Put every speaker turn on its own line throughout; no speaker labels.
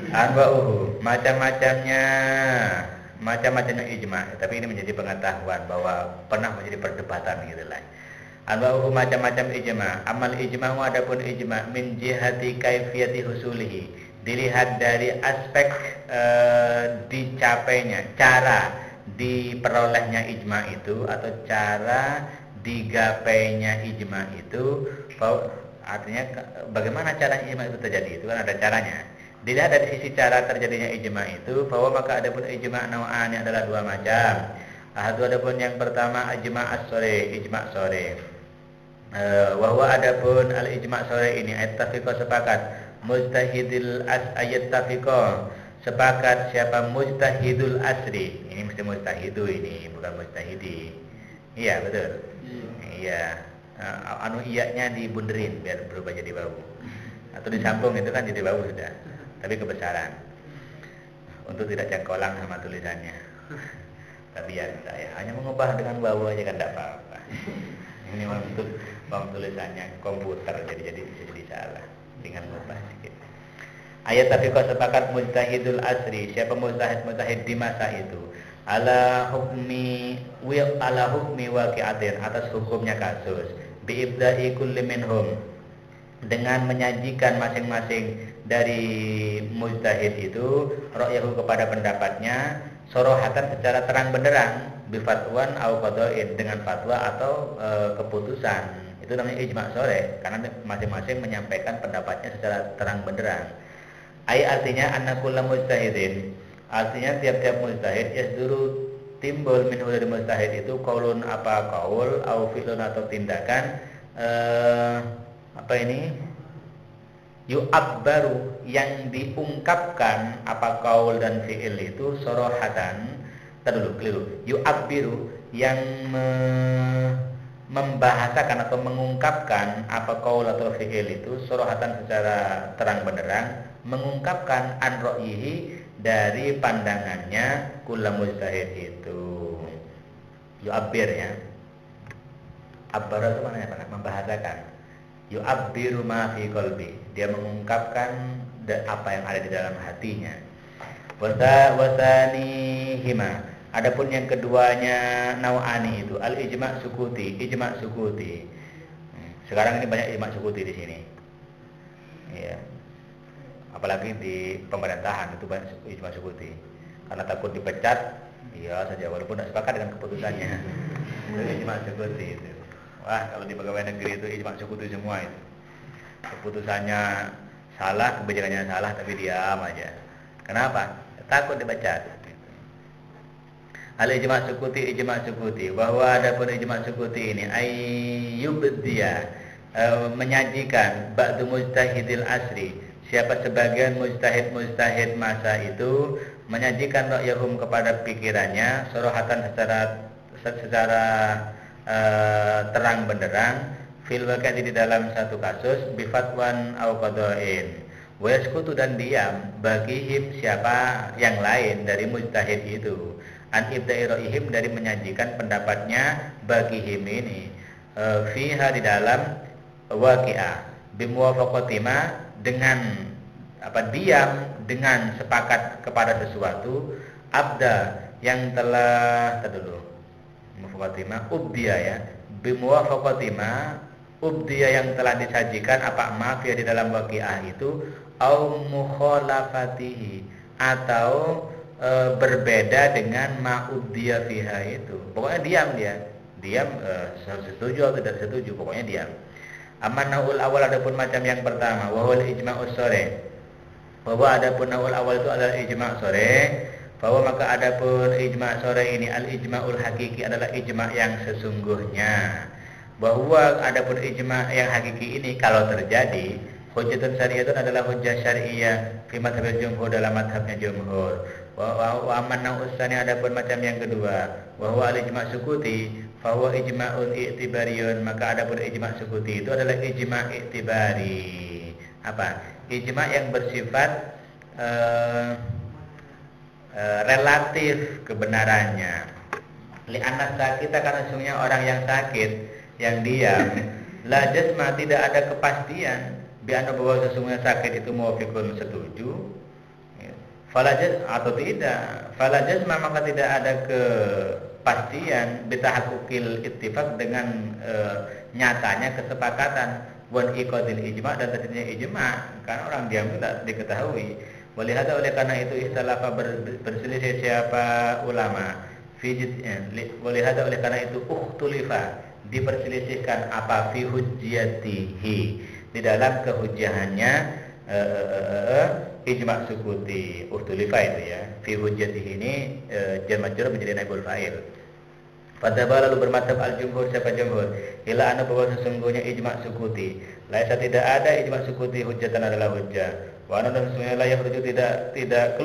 Anwa'uhu, macam-macamnya ijma, tapi ini menjadi pengetahuan bahwa pernah menjadi perdebatan gitu lah. Anwa'uhu, macam-macam ijma. Amal ijma adapun ijma min jihati kaifiyati husulihi, dilihat dari aspek dicapainya, cara diperolehnya ijma itu atau cara digapainya ijma itu, artinya bagaimana cara ijma itu terjadi, itu kan ada caranya. Dilihat dari sisi cara terjadinya ijma itu, bahwa maka adapun ijma nau'ani adalah dua macam. Adapun yang pertama ijma as-sore, ijma sore. Wahwa adapun al ijma sore ini ayat-tafiqo sepakat, mujtahidil ayat tafiqo sepakat siapa mujtahidul asri. Ini mesti mujtahidu, ini bukan mujtahidi. Iya betul. Iya. Iyanya dibunderin biar berubah jadi bau. Atau disambung itu kan jadi bau sudah. Tapi kebesaran. Untuk tidak cengkolang sama tulisannya. Tapi ya saya hanya mengubah dengan bau aja kan tidak apa-apa. Ini untuk tulisannya komputer jadi bisa jadi salah dengan mengubah sedikit. Ayat tafiqah sepakat mujtahidul asri, siapa mujtahid di masa itu, ala hukmi waqi'atin, atas hukumnya kasus, bi ibda'i kulli minhum, dengan menyajikan masing-masing dari mujtahid itu ra'yahu kepada pendapatnya, sorohatan secara terang benderang, bi fatwan au qada'in, dengan fatwa atau keputusan. Itu namanya ijma sore, karena masing-masing menyampaikan pendapatnya secara terang benderang. Artinya anna kullu mujtahidin, artinya tiap-tiap mujtahid yasduru timbul minhu dari mujtahid itu qaulun apa qaul au fi'lun atau tindakan yu'abbaru, yang diungkapkan apa qaul dan fi'il itu sorohatan. Keliru. Yu'abbiru, yang membahasakan atau mengungkapkan apa qaul atau fi'il itu sorohatan secara terang benderang, mengungkapkan an ra'yihi, dari pandangannya kullu mujtahid itu. Yu'abbir ya. Abbara itu maknanya apa? Membahasakan. Yu'abbiru ma fi qalbi, dia mengungkapkan apa yang ada di dalam hatinya. Wasanihima, adapun yang keduanya nau'ani itu al ijma' sukuti, ijma' sukuti. Sekarang ini banyak ijma' sukuti di sini. Iya. Apalagi di pemerintahan itu banyak ijma' sukuti. Karena takut dipecat, iya saja walaupun tidak sepakat dengan keputusannya. Itu ijma' sukuti itu. Wah, kalau di pegawai negeri itu ijma' sukuti semua itu. Keputusannya salah, kebijakannya salah, tapi diam aja. Kenapa? Takut dipecat. Al ijma' sukuti, ijma' sukuti, bahwa adapun ijma' sukuti ini ayyubdiya, menyajikan ba'du mujtahidil asri, siapa sebagian mujtahid masa itu menyajikan ra'yahum kepada pikirannya sorohatan secara terang benderang fil waqati, di dalam satu kasus, bi fatwan au qada'in, wa yaskutu, dan diam bagihim, siapa yang lain dari mujtahid itu, an ibda'i ra'yihim, dari menyajikan pendapatnya bagihim ini fiha, di dalam waqi'ah, bi muwafaqatima, dengan diam dengan sepakat kepada sesuatu, abda, yang telah muwafaqatima ubdiya ya, bi muwafaqatima ubdiya, yang telah disajikan apa mafia di dalam waqi'ah itu, au mukhalafatihi, atau berbeda dengan ma'ubdiya fiha itu. Pokoknya diam setuju atau tidak setuju, pokoknya diam. Aman naul awal, adapun macam yang pertama, wahul ijma'us sore, bahwa adapun naul awal itu adalah ijma' sore, bahwa maka adapun ijma' sore ini al ijma'ul hakiki, adalah ijma' yang sesungguhnya. Bahwa adapun ijma' yang hakiki ini kalau terjadi, hujjatun syari'atun, adalah hujjah syari'iyah fi madhabil jumhur, dalam madhabnya jumhur. Wa aman naul tsani, adapun macam yang kedua, bahwa al ijma' sukuti, bahwa ijma'un i'tibariyun, maka adapun ijma' sukuti itu adalah ijma' i'tibari. Apa? Ijma' yang bersifat relatif kebenarannya. Li'anna sakita, karena sesungguhnya orang yang sakit, yang diam, la jasma, tidak ada kepastian, bi anna, bahwa sesungguhnya sakit itu muwafiqun, setuju, falajaz atau tidak, falajaz maka tidak ada kepastian bitahaqquqil ittifaq dengan nyatanya kesepakatan wan iqadil ijma' dan terjadinya ijma', karena orang diam tidak diketahui. Walihada oleh karena itu ikhtalafa berselisih siapa ulama walihada oleh karena itu ukhtulifa diperselisihkan apa fi hujjiyatihi di dalam kehujjahannya ijma' sukuti. Ukhtulifa itu ya, fi hujjatihi ini jar majrur menjadi naibul fa'il. Fadzaba lalu bermadzhab al-jumhur siapa jumhur ila anna bahwa sesungguhnya ijma' sukuti laisa tidak ada ijma' sukuti hujjatan adalah hujjah wa anna dan sesungguhnya la yakhruju tidak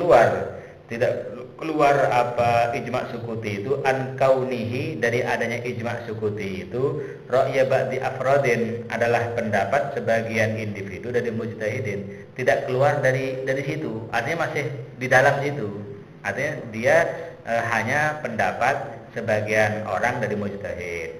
keluar apa ijma' sukuti itu an kaunihi dari adanya ijma' sukuti itu ra'ya ba'di afradin adalah pendapat sebagian individu dari mujtahidin, tidak keluar dari situ, artinya masih di dalam situ, artinya dia hanya pendapat sebagian orang dari mujtahid.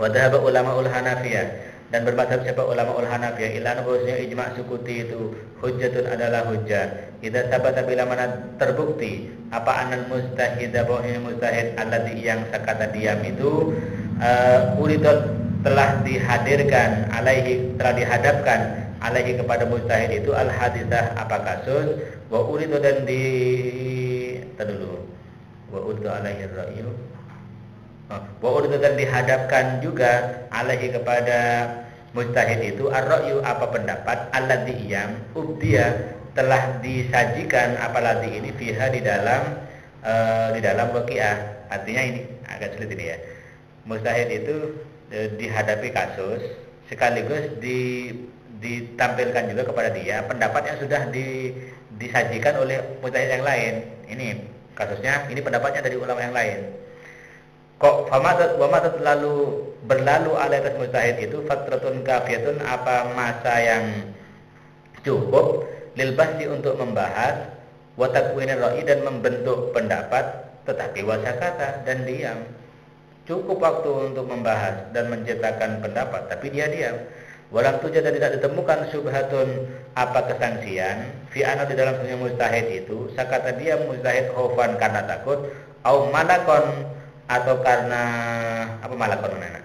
Wa dhahaba ulamaul Hanafiyah dan bermadzhab siapa ulamaul Hanafiyah ila bahwasanya ijma' sukuti itu hujjatun adalah hujjah idza sabata bila mana terbukti apa anal mujtahid bahwasanya mujtahid alladzi yang sakata diam itu uridot telah dihadapkan alaihi kepada mujtahid itu al haditsah apa kasus wa uridot dan wa urdu alaihi ra'yu wa urdu dan dihadapkan juga alaihi kepada mujtahid itu ar-ra'yu apa pendapat alladzi yang ubdiya telah disajikan apalagi ini fiha di dalam waqiah. Artinya ini agak sulit ini ya. Mujtahid itu dihadapi kasus sekaligus ditampilkan juga kepada dia pendapat yang sudah disajikan oleh mujtahid yang lain. Ini kasusnya, ini pendapatnya dari ulama yang lain. Kok famatat lalu berlalu ala atas mujtahid itu fatratun kafiyatun apa masa yang cukup lil bahsi untuk membahas wa takwinir ra'i dan membentuk pendapat tetapi wasakata dan diam. Cukup waktu untuk membahas dan menciptakan pendapat tapi dia diam. Walam tujad dan tidak ditemukan subhatun apa kesangsian fi ana di dalam sunnah mujtahid itu sakata dia mujtahid khaufan karena takut au malakon atau karena apa malakon mana?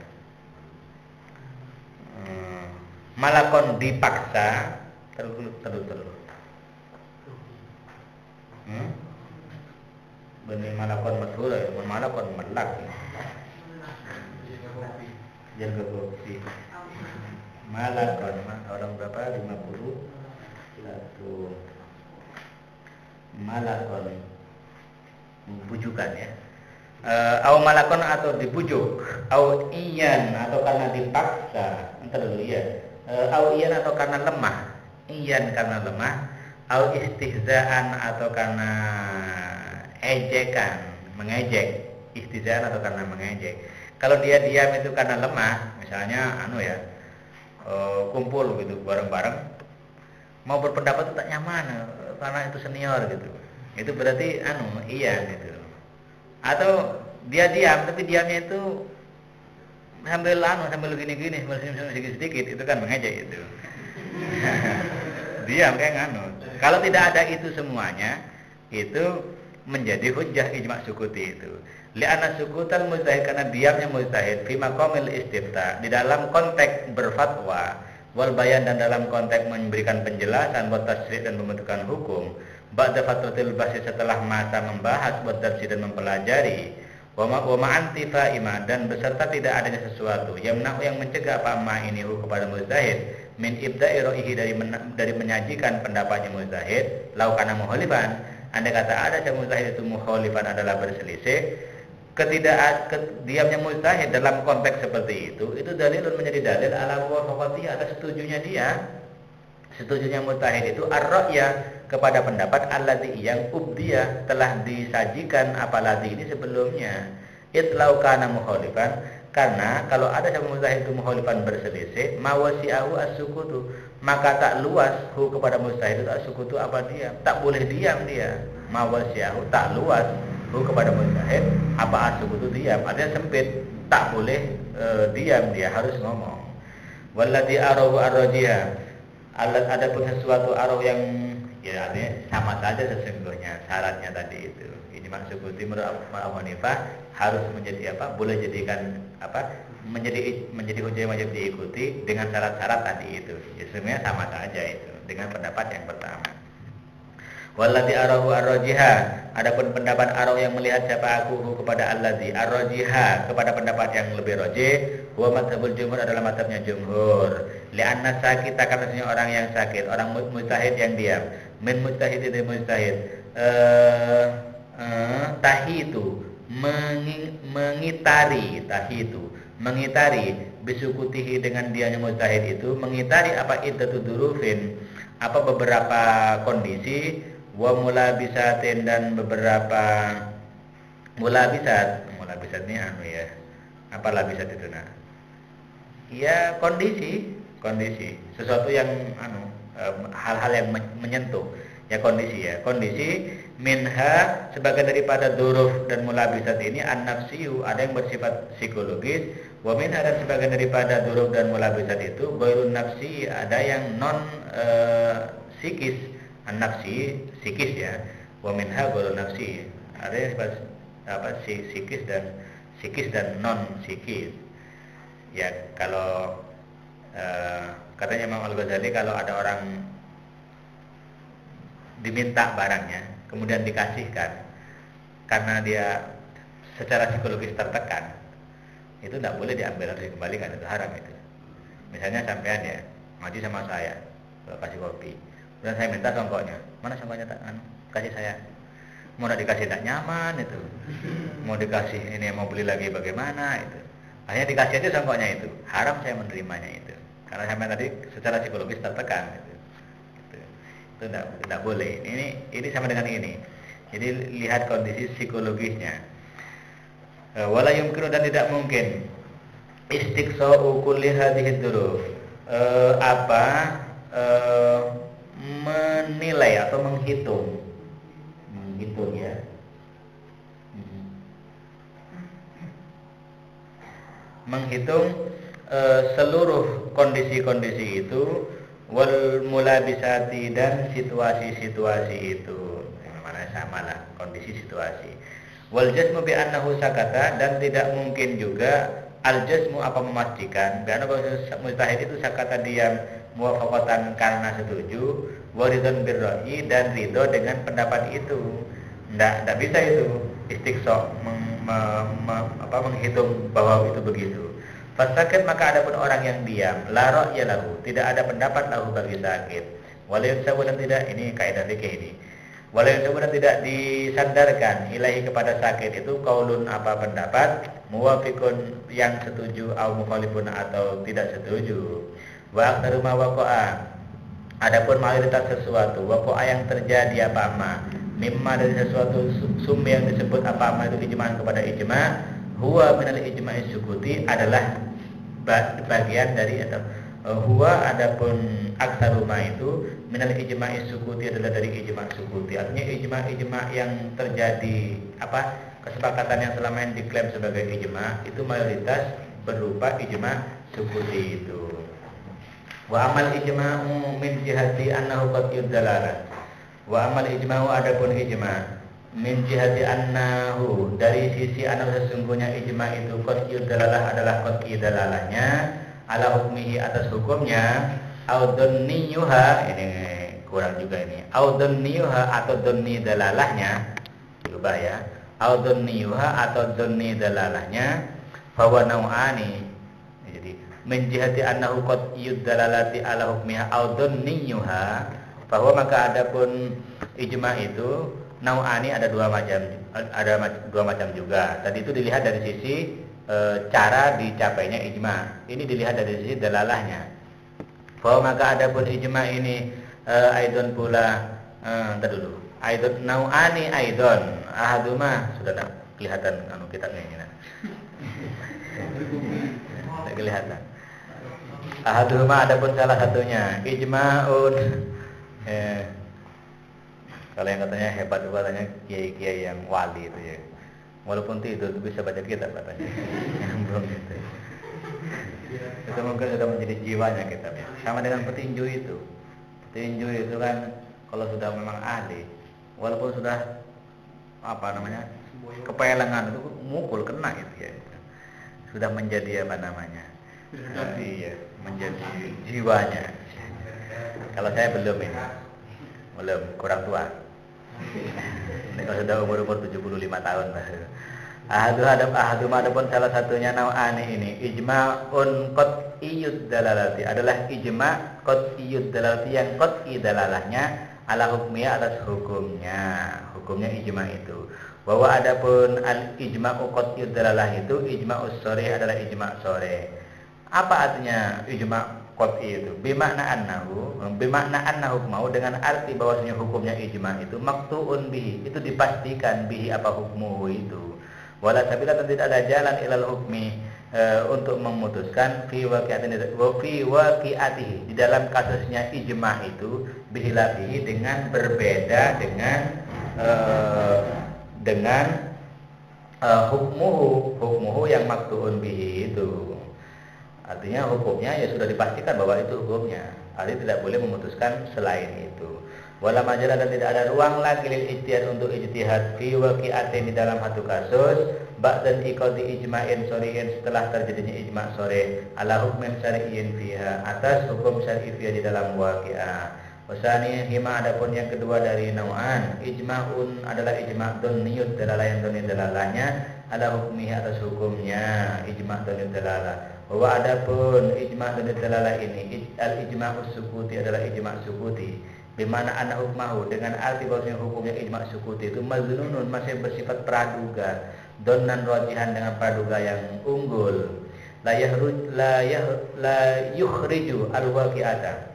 Malakon dipaksa terus. Benih malakon masyhur ya, malakon melak. Jaga bukti. Malakon orang berapa? 51. Malakon bujukan ya. Au malakon atau dibujuk, au iyan atau karena dipaksa. Entar dulu ya. Au iyan atau karena lemah. Iyan karena lemah, au istihzaan atau karena ejekan, mengejek. Istihzaan atau karena mengejek. Kalau dia diam itu karena lemah, misalnya kumpul gitu bareng-bareng mau berpendapat tak nyaman karena itu senior gitu, itu berarti iya gitu. Atau dia diam tapi diamnya itu sambil gini-gini sambil sedikit-sedikit, itu kan mengejek itu. Diam kayak kalau tidak ada itu semuanya itu menjadi hujjah ijma' sukuti itu. Li'anna sukutal mujtahid karena diamnya mujtahid fi maqamil istifta di dalam konteks berfatwa wal bayan dan dalam konteks memberikan penjelasan buat tasrih dan pembentukan hukum ba'da fatratil bahsi setelah masa membahas buat tafsir dan mempelajari wa ma'antifa ima dan beserta tidak adanya sesuatu yang mencegah apa ma ini kepada mujtahid min ibda'i ra'ihi dari menyajikan pendapatnya mujtahid lau kana muhalifan andai kata ada yang mujtahid itu muhalifan adalah berselisih diamnya mujtahid dalam konteks seperti itu dalilun menjadi dalil ala muwafaqati atas setujunya mujtahid itu ar-ra'ya kepada pendapat alladzi yang ubdiya telah disajikan apalagi ini sebelumnya itlau kana mukhalifan karena kalau ada yang mujtahid itu mukhalifan berselisih mawasi'ahu as-sukutu maka tak luas kepada mujtahid itu as-sukutu apa diam, tak boleh diam dia. Mawasi'ahu tak luas kepada mujtahid apa as-sukutu diam, artinya sempit, tak boleh diam, dia harus ngomong. Walladzi arahu ar-rajiha adapun sesuatu arah Ya artinya sama saja sesungguhnya syaratnya tadi itu. Ijma sukuti menurut Abu Hanifah harus menjadi apa? Boleh jadikan apa? Menjadi hujah yang wajib diikuti dengan syarat-syarat tadi itu. Ya sebenarnya sama saja itu dengan pendapat yang pertama. Walladzi arahu ar-rajiha, adapun pendapat arau yang melihat siapa aku kepada alladzi ar-rajiha kepada pendapat yang lebih rajih, huwa mazhabul jumhur adalah mazhabnya jumhur. Li'anna sakita karena orang yang sakit, orang mujtahid yang diam, min mujtahid itu mujtahid. Tahitu mengitari bisukutihi dengan dianya mujtahid itu mengitari apa iddatu durufin, apa beberapa kondisi, wa mulabisatin dan beberapa mulabisat ini ya apa labisat itu ya kondisi sesuatu yang hal-hal yang menyentuh ya kondisi minha sebagian daripada duruf dan mulabisat ini an-nafsiyu ada yang bersifat psikologis, wa minha dan sebagian daripada duruf dan mulabisat itu ghairun nafsi ada yang non psikis. An-nafsi psikis ya, wa minha ghairun nafsi ada yang apa psikis dan non psikis ya. Kalau katanya Imam Al-Ghazali kalau ada orang diminta barangnya kemudian dikasihkan karena dia secara psikologis tertekan, itu tidak boleh diambil, harus dikembalikan, itu haram itu. Misalnya sampean ya ngaji sama saya, kasih kopi, dan saya minta songkoknya, mana songkoknya kasih saya, mau dikasih tidak nyaman itu, mau dikasih ini mau beli lagi bagaimana itu, akhirnya dikasih aja songkoknya itu, haram saya menerimanya itu, karena sampai tadi secara psikologis tertekan itu tidak boleh. Ini sama dengan ini. Jadi lihat kondisi psikologisnya. Wala yumkinu dan tidak mungkin istiqsa'u kulli hadhihi dzuruf menilai atau menghitung ya. Menghitung seluruh kondisi-kondisi itu wal mulabisati dan situasi-situasi itu. Mana samalah kondisi situasi. Wal jazmu bi annahu sakata dan tidak mungkin juga al jazmu apa memastikan karena mujtahid itu sakata diam muwafaqatan karena setuju, waridun birra'i dan ridho dengan pendapat itu. Enggak bisa itu istiqsa menghitung bahwa itu begitu. Fasakit maka ada pun orang yang diam, la ra'ya lahu, tidak ada pendapat lahu bagi sakit. Walayun sabunan tidak, ini kaidah fikih ini. Walayun sabunan tidak disandarkan ilahi kepada sakit itu qaulun apa pendapat, muwafiqun yang setuju au mukhalifun atau tidak setuju. Wa aktsaru ma waqa'a, adapun mayoritas sesuatu waqa'a yang terjadi apa mimma dari sesuatu sumber yang disebut apa itu ijma'an kepada ijma', huwa minal ijma'i sukuti adalah bagian dari atau huwa adapun aksaruma itu minal ijma'i sukuti adalah dari ijma' sukuti. Artinya ijma' yang terjadi kesepakatan yang selama ini diklaim sebagai ijma' itu mayoritas berupa ijma' sukuti itu. Wa amal ijma'u min jihati annahu qat'iyud dalalah. Wa amal ijma'u adapun ijma' min jihati annahu dari sisi annahu sesungguhnya ijma' itu qat'iyud dalalah adalah qat'i dalalahnya ala hukmihi atas hukumnya au dhanniyuha, ini kurang juga ini, au dhanniyuha atau dhanni dalalahnya diubah ya, au dhanniyuha atau dhanni dalalahnya bahwa nau'ani. Jadi min jihati annahu qat'iyud dalalati ala hukmiha au dhanniyuha, bahwa maka adapun ijma' itu nau'ani ada dua macam juga. Tadi itu dilihat dari sisi cara dicapainya ijma'. Ini dilihat dari sisi dalalahnya. Bahwa maka adapun ijma' ini aidon pula dulu. Aidon nau'ani aidon. Ahaduma sudah tak kelihatan kitabnya ini. Tak kelihatan. Ahaduma adapun salah satunya ijma'un. Kalau yang katanya hebat itu katanya kiai-kiai yang wali itu ya. Walaupun itu bisa baca kitab katanya. Yang belum itu. Itu mungkin sudah menjadi jiwanya kitabnya. Sama dengan petinju itu. Petinju itu kan kalau sudah memang ahli, walaupun sudah apa namanya kepelengan itu mukul kena itu ya, sudah menjadi apa namanya, iya, menjadi jiwanya. Kalau saya belum ini, belum, kurang tua. Ini kalau sudah umur 75 tahun lah. Ahadum adapun salah satunya nau'ani ini ijma'un qat'iyyud dalalati adalah ijma' qat'iyyud dalalati yang qat'i dalalahnya ala hukmiyah atas hukumnya ijma' itu. Bahwa adapun al ijma'u qat'iyyud dalalah itu ijma'us sore adalah ijma' sore. Apa artinya ijma' qat'i itu? Bimakna annahu mau dengan arti bahwasanya hukumnya ijma' itu maqtu'un bihi, itu dipastikan bihi apa hukmuhu itu. Wala sabila, tidak ada jalan ilal hukmi untuk memutuskan fi waqi'atihi di dalam kasusnya ijma' itu bihilafihi dengan berbeda dengan hukmuhu yang maktuun bihi itu. Artinya hukumnya ya sudah dipastikan bahwa itu hukumnya. Artinya tidak boleh memutuskan selain itu. Wala majala, dan tidak ada ruang lagi lil ijtihad untuk ijtihad fi waqi'atin di dalam satu kasus ba'dan iqadi ijma'in shari'in setelah terjadinya ijma' sore ala hukmin syar'iyyin fiha atas hukum syar'i fiha di dalam waqi'ah. Wasani hima, adapun yang kedua dari nau'an ijma'un adalah ijma' dunniyud dalalah yang dunniyud dalalahnya ala hukmihi atas hukumnya ijma' dunniyud dalalah. Bahwa adapun ijma' dunniyud dalalah ini al ijma'us sukuti adalah ijma' sukuti. Bimana anna hukmahu dengan arti bahwasanya hukumnya ijma' sukuti itu mazlunun masih bersifat praduga, donnan rajihan dengan praduga yang unggul, la yukhriju al-waqi'ata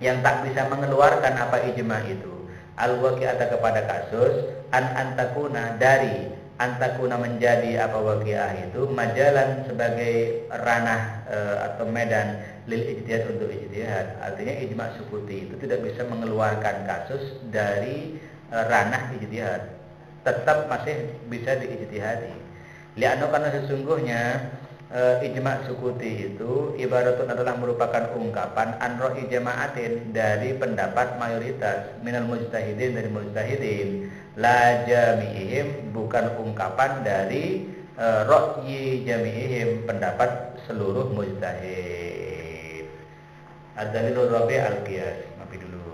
yang tak bisa mengeluarkan apa ijma' itu al-waqi'ata kepada kasus antakuna dari antakuna menjadi apa waqi'ah itu majalan sebagai ranah atau medan lil ijtihad untuk ijtihad. Artinya ijma' sukuti itu tidak bisa mengeluarkan kasus dari ranah ijtihad, tetap masih bisa diijtihadi. Li'anna, karena sesungguhnya ijma' sukuti itu ibaratun adalah merupakan ungkapan anro'i jama'atin dari pendapat mayoritas minal mujtahidin dari mujtahidin, la jami'ihim bukan ungkapan dari ro'yi jami'ihim pendapat seluruh mujtahid. Ad-dalilur rabi' al-qiyas. Maaf dulu.